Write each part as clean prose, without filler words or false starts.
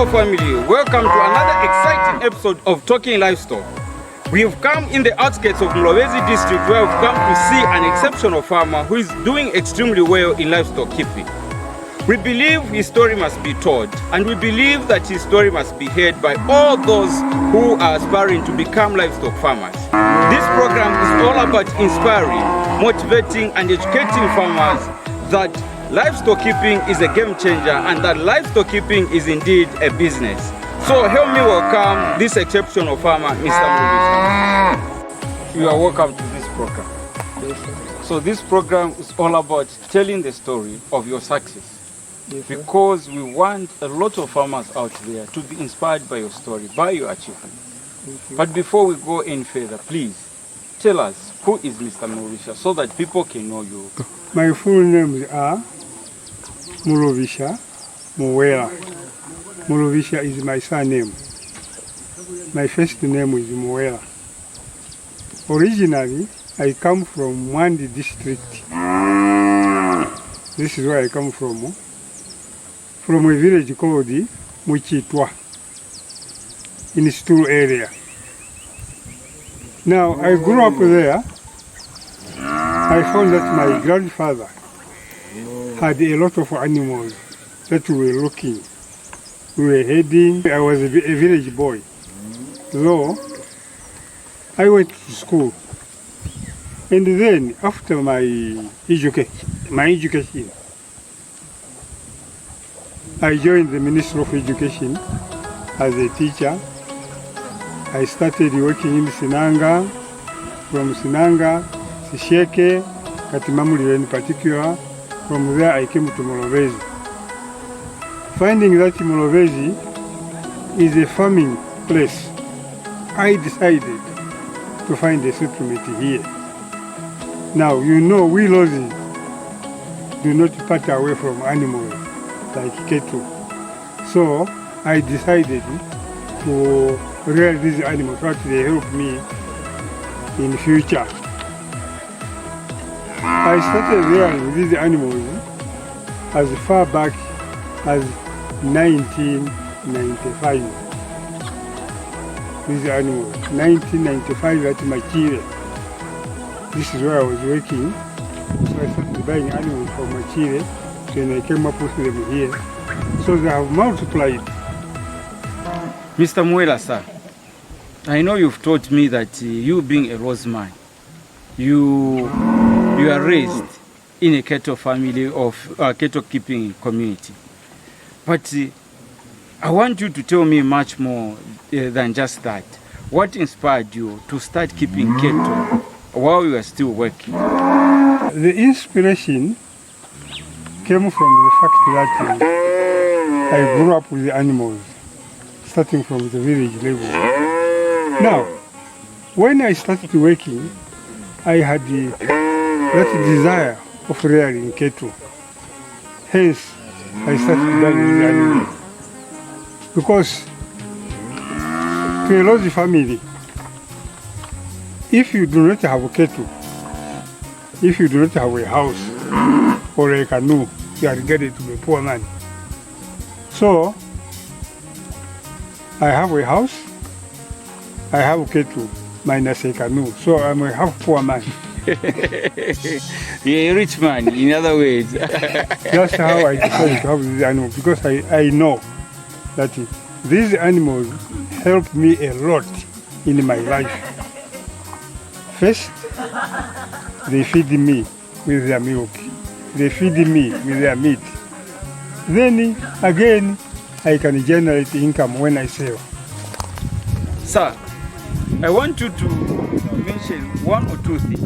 Hello family, welcome to another exciting episode of Talking Livestock. We have come in the outskirts of Mulobezi district where we've come to see an exceptional farmer who is doing extremely well in livestock keeping. We believe his story must be told, and we believe that his story must be heard by all those who are aspiring to become livestock farmers. This program is all about inspiring, motivating and educating farmers that livestock keeping is a game changer and that livestock keeping is indeed a business. So help me welcome this exceptional farmer, Mr. Mulobezi. You are welcome to this program. So this program is all about telling the story of your success. Because we want a lot of farmers out there to be inspired by your story, by your achievement. But before we go any further, please tell us who is Mr. Mulobezi so that people can know you. My full names are Mulobezi Muwela. Mulobezi is my surname. My first name is Muwela. Originally, I come from Mwandi district. This is where I come from a village called Muchitwa in Stool area. Now, I grew up there. I found that my grandfather had a lot of animals that we were looking. We were heading. I was a village boy. So, I went to school. And then, after my education, I joined the Ministry of Education as a teacher. I started working in Sinanga, from Sinanga, Sisheke, Katimamuli in particular. From there I came to Mulobezi. Finding that Mulobezi is a farming place, I decided to find a settlement here. Now, you know, we Lozi do not part away from animals like cattle. So I decided to rear these animals so that they help me in the future. I started rearing these animals as far back as 1995. These animals, 1995 at Machire. This is where I was working. So I started buying animals from Machire. Then I came up with them here. So they have multiplied. Mr. Muwela, sir, I know you've taught me that you being a Rose man, you are raised in a cattle family of cattle keeping community. But I want you to tell me much more than just that. What inspired you to start keeping cattle while you are still working? The inspiration came from the fact that I grew up with the animals, starting from the village level. Now, when I started working, I had that desire of rearing cattle. Hence, I started buying the animals. Because to a large family, if you do not have cattle, if you do not have a house or a canoe, you are regarded to be a poor man. So, I have a house, I have a cattle, minus a canoe. So I'm a half poor man. You're a rich man, in other words. That's how I decided to have these animals, because I know that these animals help me a lot in my life. First, they feed me with their milk. They feed me with their meat. Then again, I can generate income when I sell. Sir, I want you to mention one or two things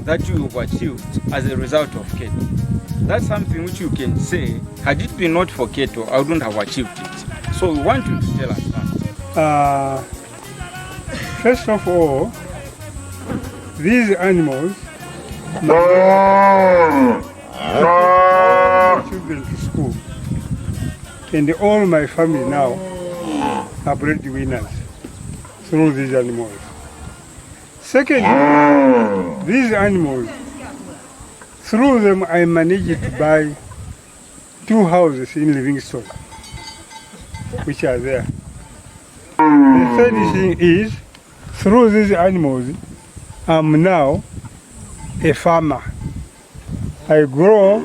that you have achieved as a result of cattle. That's something which you can say, had it been not for cattle, I wouldn't have achieved it. So we want you to tell us that. First of all, these animals, children to school, and all my family now are breadwinners through these animals. Second, these animals, through them I managed to buy 2 houses in Livingston. which are there. The third thing is, through these animals, I'm now a farmer. I grow,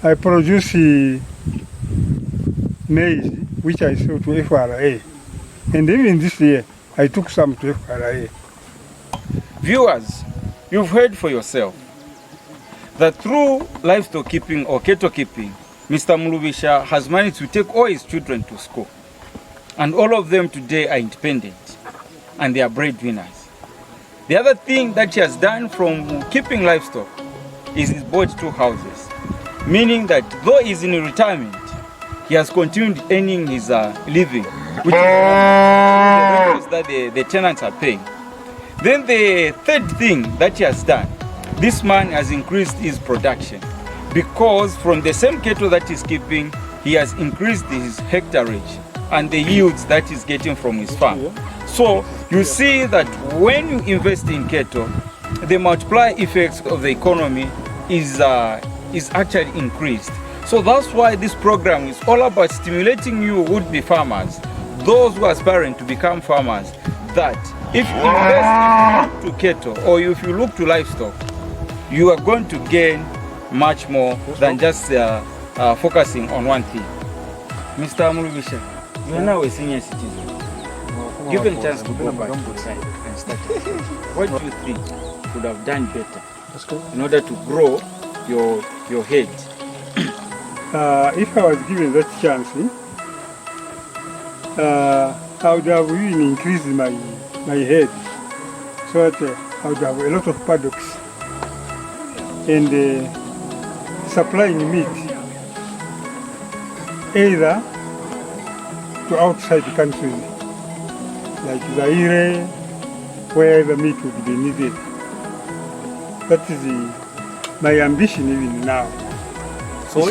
I produce maize, which I sell to FRA. And even this year, I took some to FRA. Viewers, you've heard for yourself that through livestock keeping or cattle keeping, Mr. Mulubisha has managed to take all his children to school. And all of them today are independent and they are breadwinners. The other thing that he has done from keeping livestock is he's bought 2 houses, meaning that though he's in retirement, he has continued earning his living, which is the rentals that the tenants are paying. Then the third thing that he has done, this man has increased his production, because from the same cattle that he's keeping, he has increased his hectareage and the yields that he's getting from his farm. So you see that when you invest in cattle, the multiplier effects of the economy is actually increased. So that's why this program is all about stimulating you would-be farmers, those who are aspiring to become farmers, that if you invest, if you look to cattle or if you look to livestock, you are going to gain much more than just focusing on one thing. Mr. Mulubisha, you are now a senior citizen. Given a chance to go back outside and start, what do you think could have done better in order to grow your head? If I was given that chance, I would have even increased my head, so that I would have a lot of paddocks and supplying meat either to outside the country, like Zaire, where the meat would be needed. That is my ambition even now. So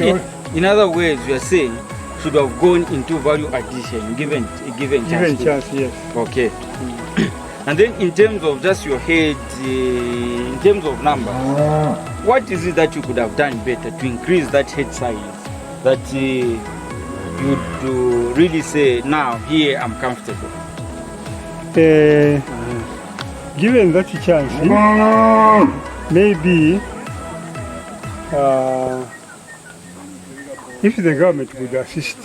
in other words, you are saying should have gone into value addition given chance. Given chance, yes. Okay. And then in terms of just your head, in terms of numbers, what is it that you could have done better to increase that head size, that you would really say, now here I'm comfortable? Given that chance, maybe if the government would assist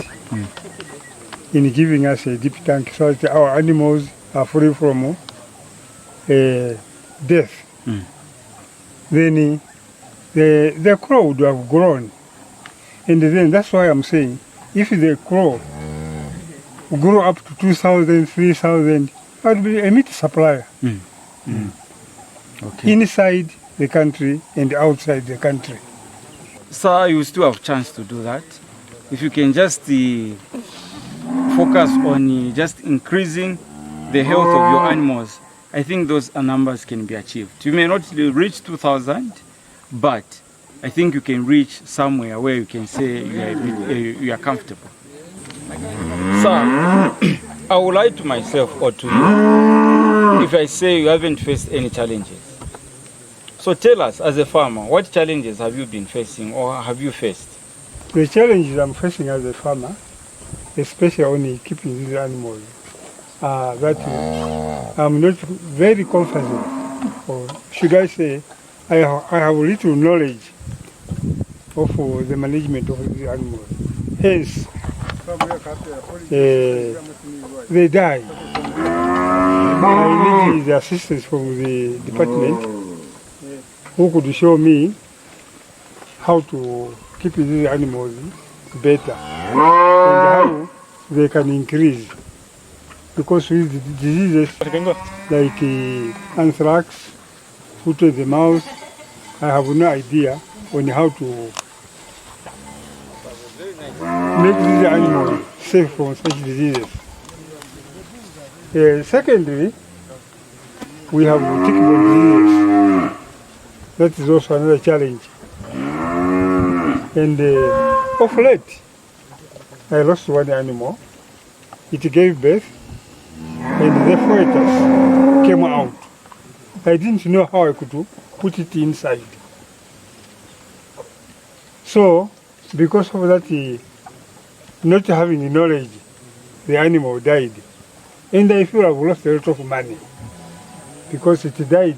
in giving us a deep tank so that our animals are free from death, then the crow would have grown. And then that's why I'm saying, if the crow grow up to 2,000, 3,000, I would be a meat supplier. Okay. Inside the country and outside the country. Sir, you still have a chance to do that. If you can just focus on just increasing the health of your animals, I think those numbers can be achieved. You may not reach 2,000, but I think you can reach somewhere where you can say you are comfortable. Sir, I will lie to myself or to you if I say you haven't faced any challenges. So tell us, as a farmer, what challenges have you been facing or have you faced? The challenges I'm facing as a farmer, especially only keeping these animals, that I'm not very confident, or should I say, I have little knowledge of the management of these animals. Hence, they die. I need the assistance from the department who could show me how to keep these animals better and how they can increase. Because with the diseases like anthrax, foot of the mouth, I have no idea on how to make these animals safe from such diseases. Secondly, we have tick-borne diseases. That is also another challenge. And of late, I lost one animal. It gave birth, and the fetus came out. I didn't know how I could put it inside. So, because of that not having knowledge, the animal died. And I feel I've lost a lot of money because it died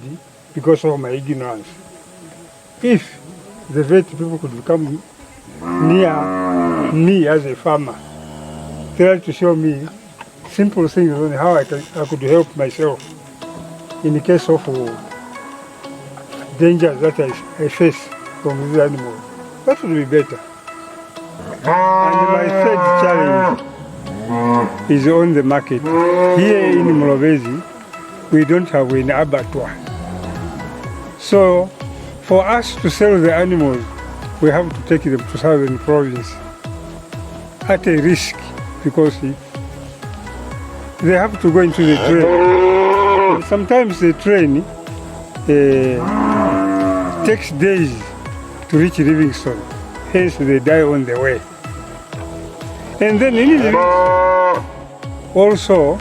because of my ignorance. If the vet people could come near me as a farmer, try to show me simple things on how I could help myself in the case of dangers that I face from these animals, that would be better. And my third challenge is on the market. Here in Mlowezi, we don't have an abattoir. So for us to sell the animals, we have to take them to Southern Province at a risk because they have to go into the train. And sometimes the train takes days to reach Livingston, hence they die on the way. And then in Livingston, also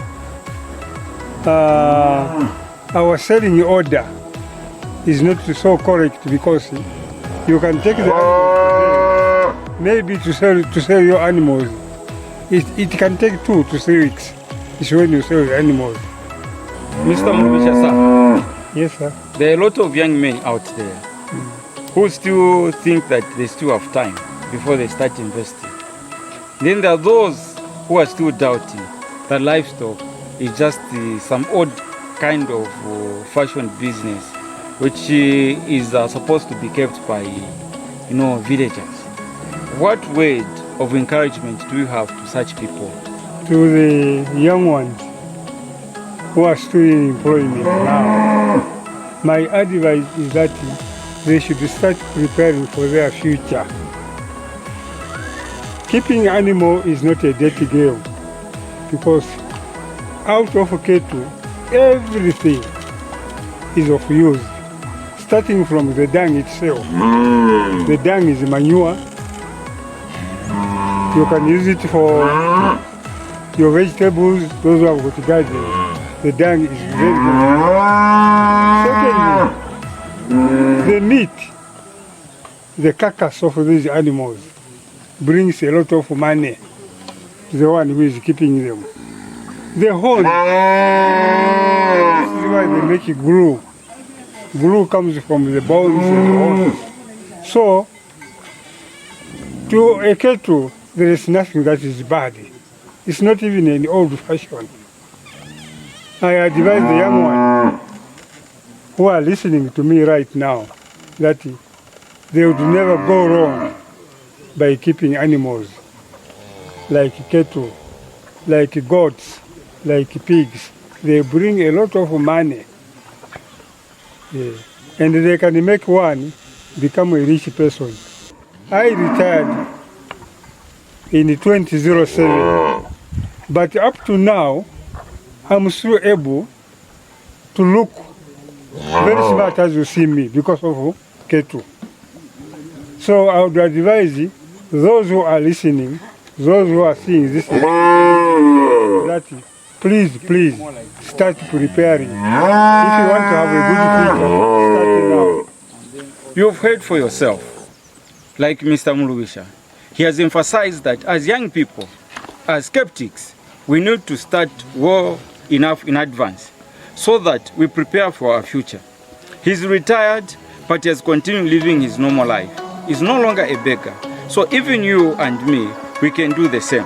our selling order is not so correct because you can take the animals, maybe to sell your animals. It can take 2 to 3 weeks. It's when you sell the animals. Mr. Mulubisha, sir. Yes, sir. There are a lot of young men out there who still think that they still have time before they start investing. Then there are those who are still doubting that livestock is just some odd kind of fashion business which is supposed to be kept by villagers. What word of encouragement do you have to such people? To the young ones who are still in employment now, my advice is that they should start preparing for their future. Keeping animal is not a dirty game because out of cattle, everything is of use. Starting from the dung itself. The dung is manure. You can use it for your vegetables, those who have got gardens. The dung is very good. Secondly, the meat, the carcass of these animals brings a lot of money to the one who is keeping them. The horn, this is why they make it glue. Glue comes from the bones and the horns. So, to a cattle, there is nothing that is bad. It's not even an old fashion. I advise the young ones who are listening to me right now that they would never go wrong by keeping animals like cattle, like goats, like pigs. They bring a lot of money. Yeah. And they can make one become a rich person. I retired in 2007, but up to now, I'm still able to look very smart as you see me because of cattle. So I would advise those who are listening, those who are seeing this, that please start preparing. If you want to have a good future, start now. You've heard for yourself, like Mr. Mulubisha. He has emphasized that as young people, as skeptics, we need to start well enough in advance so that we prepare for our future. He's retired, but he has continued living his normal life. He's no longer a beggar. So even you and me, we can do the same.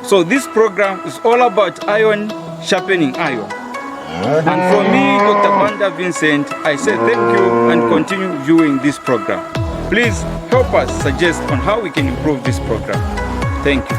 So this program is all about iron sharpening iron. And for me, Dr. Banda Vincent, I say thank you and continue viewing this program. Please help us suggest on how we can improve this program. Thank you.